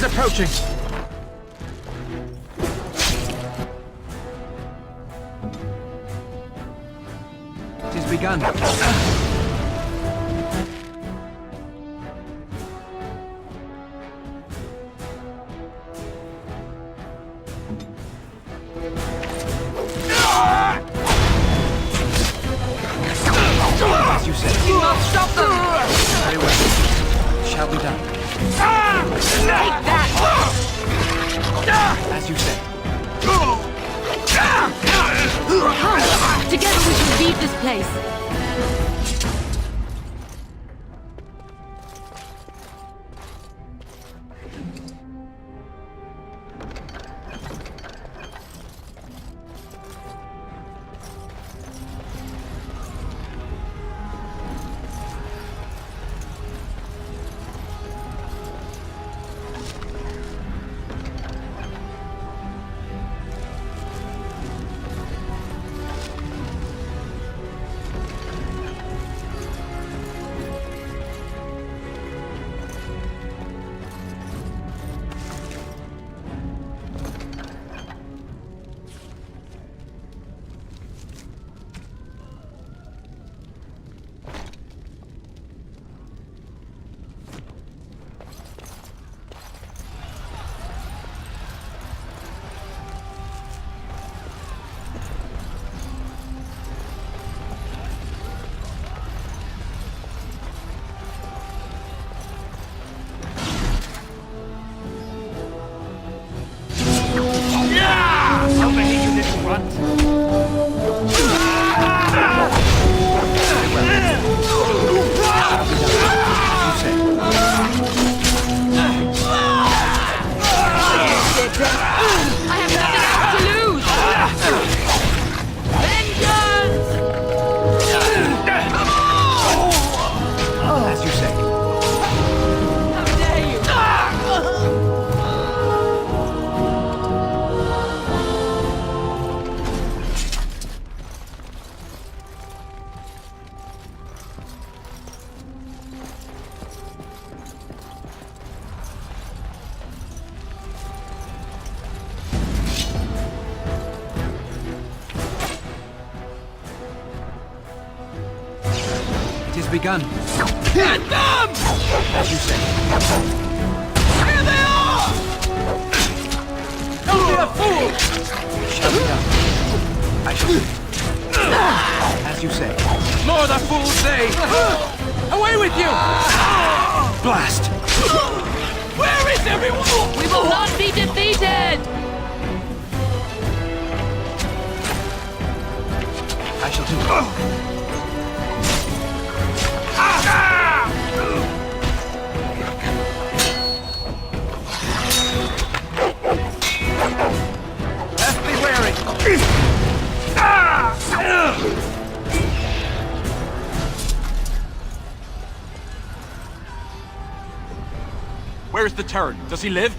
He's approaching! It has begun. As you said. You must stop them! Very well. It shall be done. Take that! As you say. Come! Together we shall leave this place! Begun. Get them! As you say. Here they are! Don't be a fool! It shall be done. I shall. As you say. More the fools say! Away with you! Blast! Where is everyone? We will not be defeated! I shall do it. Best be wary. Where is the turret? Does he live?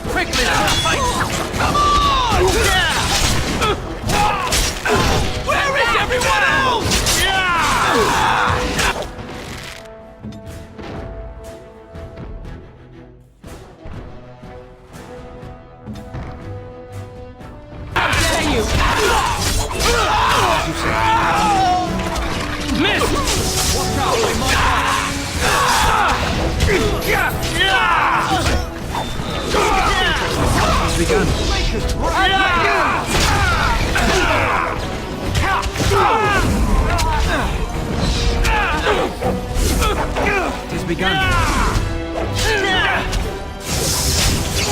Quickly, let's fight! Come on! Where is everyone else? How dare you! As you say. Miss! Watch out, they might It's begun. It has begun.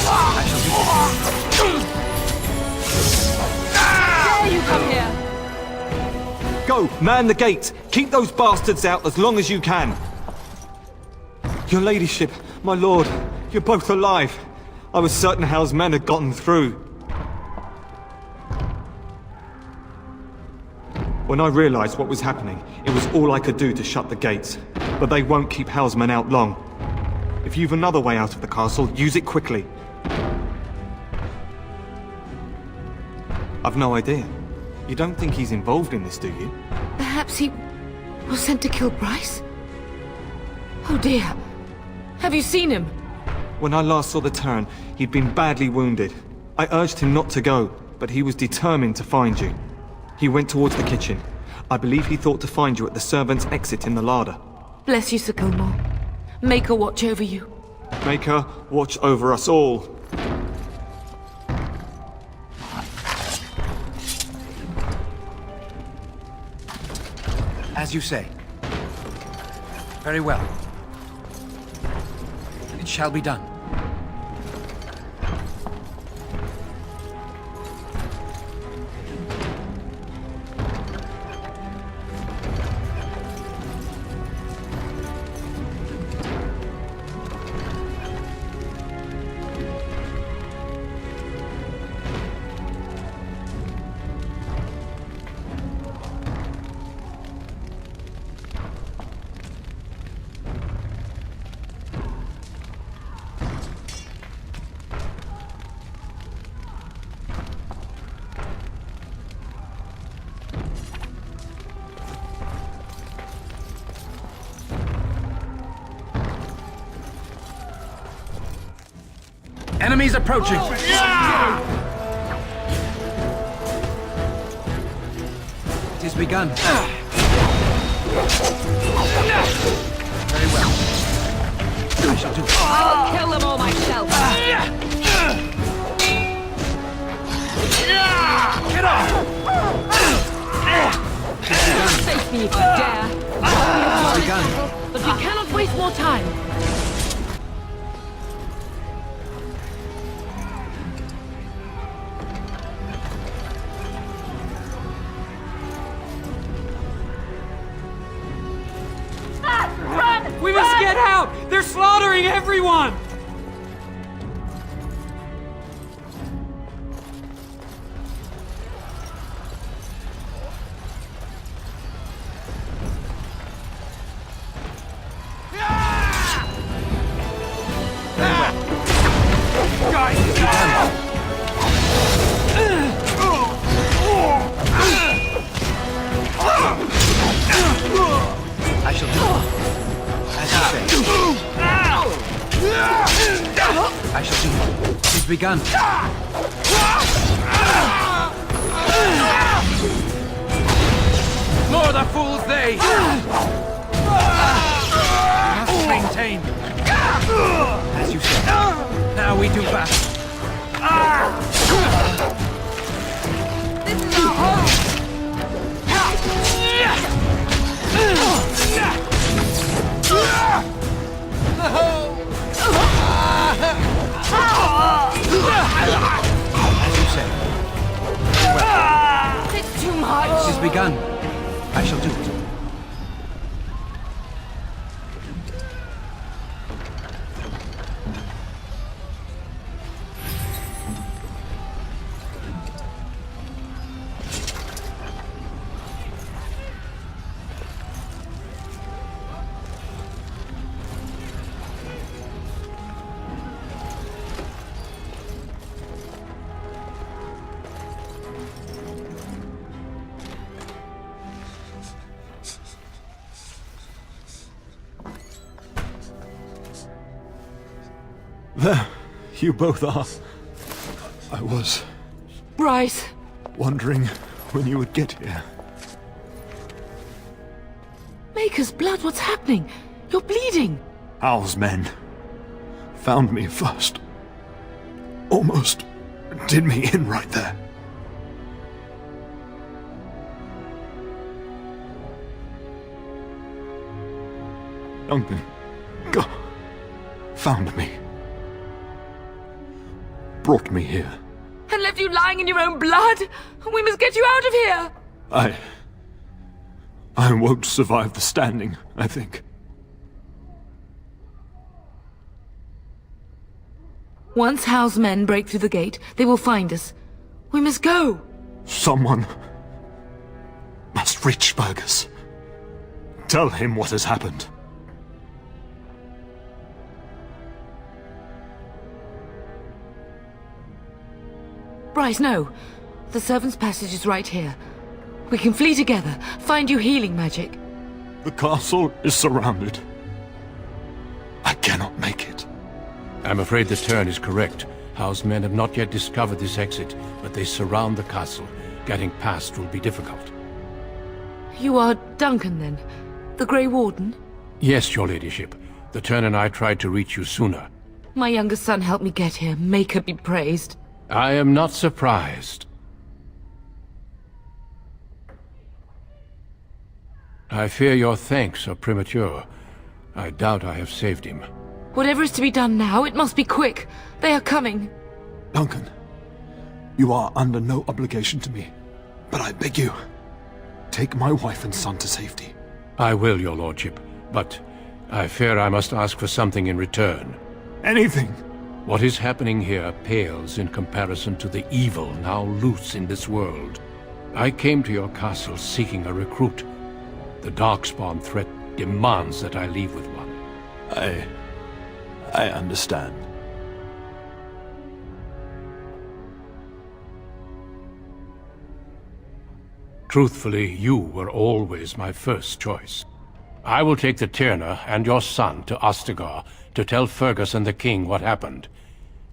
I shall be. Dare you come here! Go, man the gates. Keep those bastards out as long as you can. Your ladyship, my lord, you're both alive. I was certain Howe's men had gotten through. When I realized what was happening, it was all I could do to shut the gates. But they won't keep Howe's men out long. If you've another way out of the castle, use it quickly. I've no idea. You don't think he's involved in this, do you? Perhaps he was sent to kill Bryce? Oh dear. Have you seen him? When I last saw the Terran, he'd been badly wounded. I urged him not to go, but he was determined to find you. He went towards the kitchen. I believe he thought to find you at the servants' exit in the larder. Bless you, Sir Gilmore. Make her watch over you. Make her watch over us all. As you say. Very well. It shall be done. Enemies approaching! It has begun. Very well. I shall do it. I'll kill them all myself. Get off! Face me if you dare. It's begun. But we cannot waste more time. We must get out! They're slaughtering everyone! I shall do it. As you say. I shall do it. It has begun. More the fools they! Must maintain. As you say. Now we do battle. This is our home. As you say. It's too much. It has begun. I shall do it. There, you both are. I was Bryce. wondering when you would get here. Maker's blood, what's happening? You're bleeding. Howe's men found me first. Almost did me in right there. Duncan, found me. Brought me here. And left you lying in your own blood? We must get you out of here! I won't survive the standing, I think. Once Howe's men break through the gate, they will find us. We must go! Someone must reach Fergus. Tell him what has happened. Bryce, no. The servant's passage is right here. We can flee together, find you healing magic. The castle is surrounded. I cannot make it. I'm afraid the Turn is correct. Howe's men have not yet discovered this exit, but they surround the castle. Getting past will be difficult. You are Duncan, then? The Grey Warden? Yes, your ladyship. The Turn and I tried to reach you sooner. My youngest son helped me get here. Make her be praised. I am not surprised. I fear your thanks are premature. I doubt I have saved him. Whatever is to be done now, it must be quick. They are coming. Duncan, you are under no obligation to me, but I beg you, take my wife and son to safety. I will, your lordship, but I fear I must ask for something in return. Anything! What is happening here pales in comparison to the evil now loose in this world. I came to your castle seeking a recruit. The Darkspawn threat demands that I leave with one. I understand. Truthfully, you were always my first choice. I will take the Tyrna and your son to Ostagar to tell Fergus and the king what happened.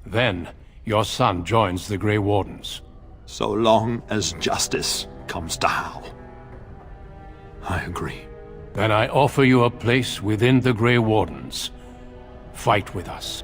Then, your son joins the Grey Wardens. So long as justice comes to Howe. I agree. Then I offer you a place within the Grey Wardens. Fight with us.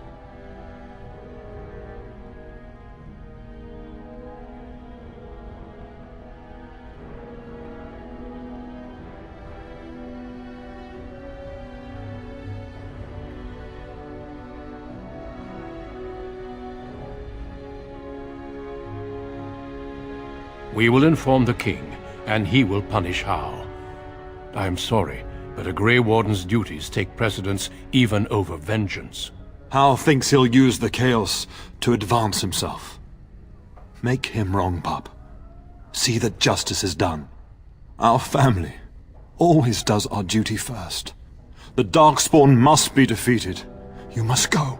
We will inform the king, and he will punish Howe. I am sorry, but a Grey Warden's duties take precedence even over vengeance. Howe thinks he'll use the chaos to advance himself. Make him wrong, pup. See that justice is done. Our family always does our duty first. The Darkspawn must be defeated. You must go.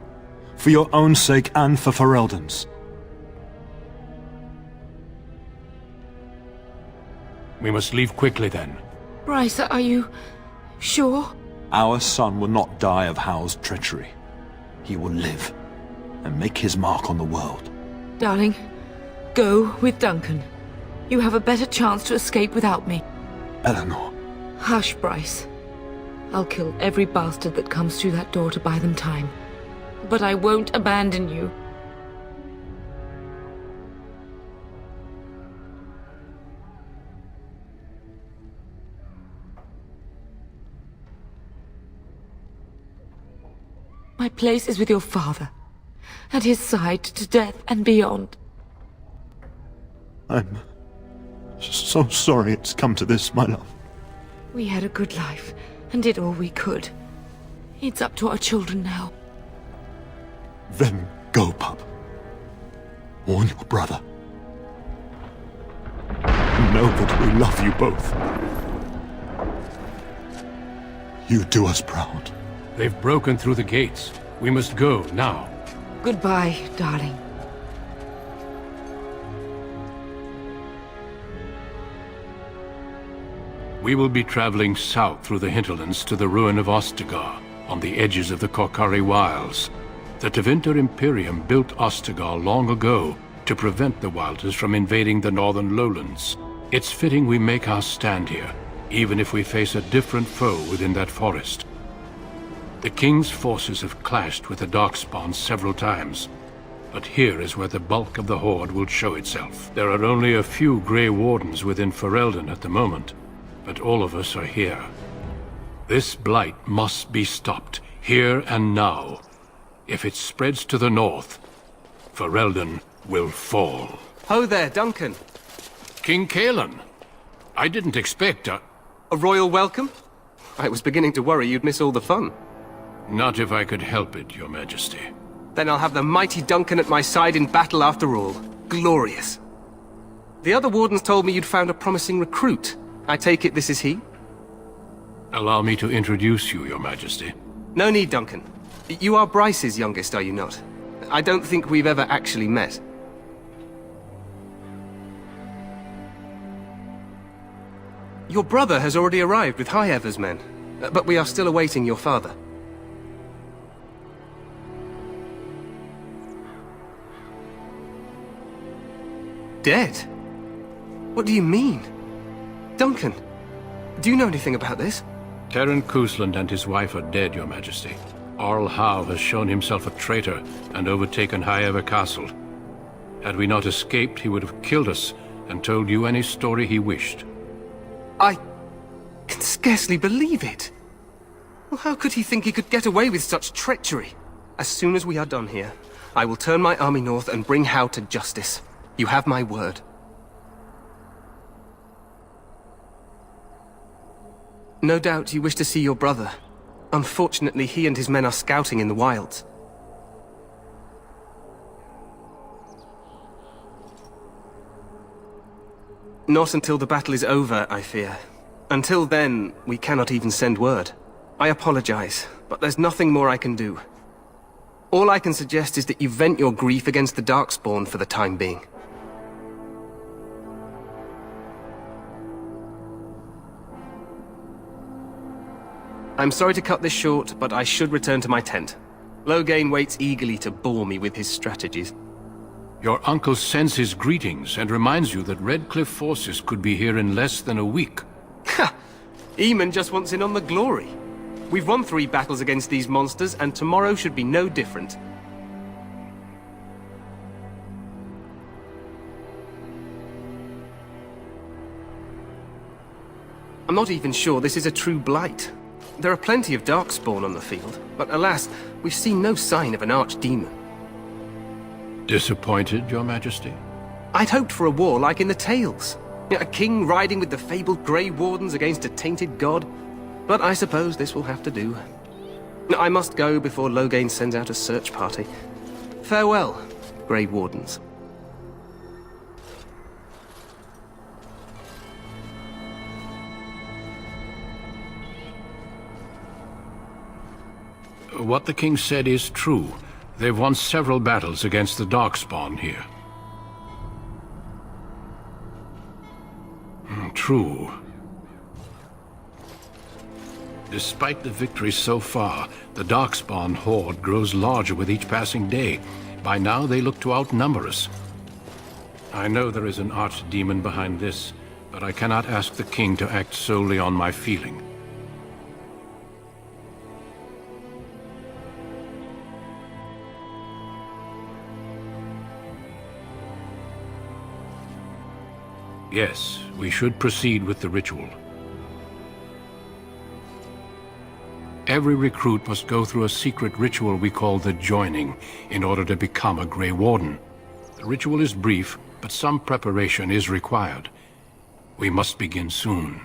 For your own sake and for Ferelden's. We must leave quickly then. Bryce, are you sure? Our son will not die of Howe's treachery. He will live and make his mark on the world. Darling, go with Duncan. You have a better chance to escape without me. Eleanor. Hush, Bryce. I'll kill every bastard that comes through that door to buy them time. But I won't abandon you. My place is with your father. At his side to death and beyond. I'm so sorry it's come to this, my love. We had a good life and did all we could. It's up to our children now. Then go, pup. Warn your brother. Know that we love you both. You do us proud. They've broken through the gates. We must go now. Goodbye, darling. We will be traveling south through the hinterlands to the ruin of Ostagar, on the edges of the Korkari Wilds. The Tevinter Imperium built Ostagar long ago to prevent the Wilders from invading the northern lowlands. It's fitting we make our stand here, even if we face a different foe within that forest. The King's forces have clashed with the Darkspawn several times, but here is where the bulk of the Horde will show itself. There are only a few Grey Wardens within Ferelden at the moment, but all of us are here. This blight must be stopped, here and now. If it spreads to the north, Ferelden will fall. Ho there, Duncan. King Cousland, I didn't expect A royal welcome? I was beginning to worry you'd miss all the fun. Not if I could help it, Your Majesty. Then I'll have the mighty Duncan at my side in battle after all. Glorious. The other wardens told me you'd found a promising recruit. I take it this is he? Allow me to introduce you, Your Majesty. No need, Duncan. You are Bryce's youngest, are you not? I don't think we've ever actually met. Your brother has already arrived with High-Ever's men, but we are still awaiting your father. Dead? What do you mean? Duncan, do you know anything about this? Terran Cousland and his wife are dead, Your Majesty. Earl Howe has shown himself a traitor and overtaken High-Ever Castle. Had we not escaped, he would have killed us and told you any story he wished. I can scarcely believe it. Well, how could he think he could get away with such treachery? As soon as we are done here, I will turn my army north and bring Howe to justice. You have my word. No doubt you wish to see your brother. Unfortunately, he and his men are scouting in the wilds. Not until the battle is over, I fear. Until then, we cannot even send word. I apologize, but there's nothing more I can do. All I can suggest is that you vent your grief against the Darkspawn for the time being. I'm sorry to cut this short, but I should return to my tent. Loghain waits eagerly to bore me with his strategies. Your uncle sends his greetings and reminds you that Redcliffe forces could be here in less than a week. Ha! Eamon just wants in on the glory. We've won 3 battles against these monsters, and tomorrow should be no different. I'm not even sure this is a true blight. There are plenty of Darkspawn on the field, but alas, we've seen no sign of an archdemon. Disappointed, Your Majesty? I'd hoped for a war like in the tales. A king riding with the fabled Grey Wardens against a tainted god. But I suppose this will have to do. I must go before Loghain sends out a search party. Farewell, Grey Wardens. What the king said is true. They've won several battles against the Darkspawn here. True. Despite the victories so far, the Darkspawn horde grows larger with each passing day. By now, they look to outnumber us. I know there is an archdemon behind this, but I cannot ask the king to act solely on my feeling. Yes, we should proceed with the ritual. Every recruit must go through a secret ritual we call the Joining in order to become a Grey Warden. The ritual is brief, but some preparation is required. We must begin soon.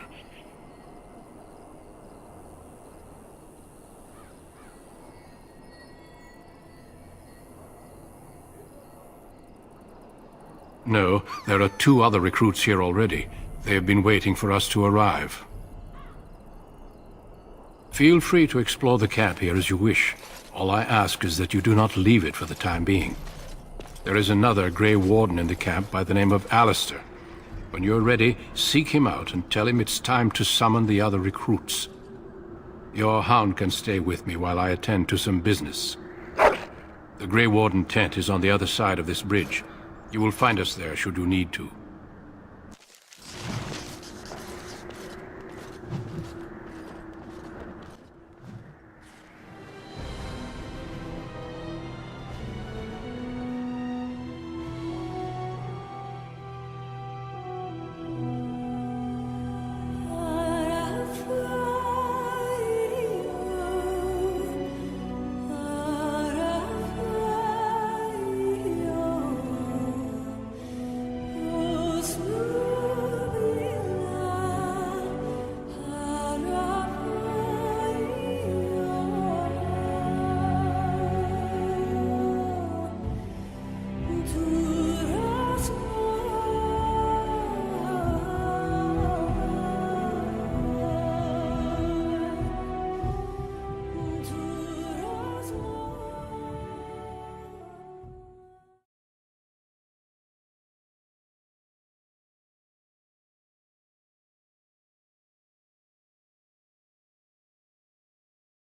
No, there are 2 other recruits here already. They have been waiting for us to arrive. Feel free to explore the camp here as you wish. All I ask is that you do not leave it for the time being. There is another Grey Warden in the camp by the name of Alistair. When you're ready, seek him out and tell him it's time to summon the other recruits. Your hound can stay with me while I attend to some business. The Grey Warden tent is on the other side of this bridge. You will find us there should you need to.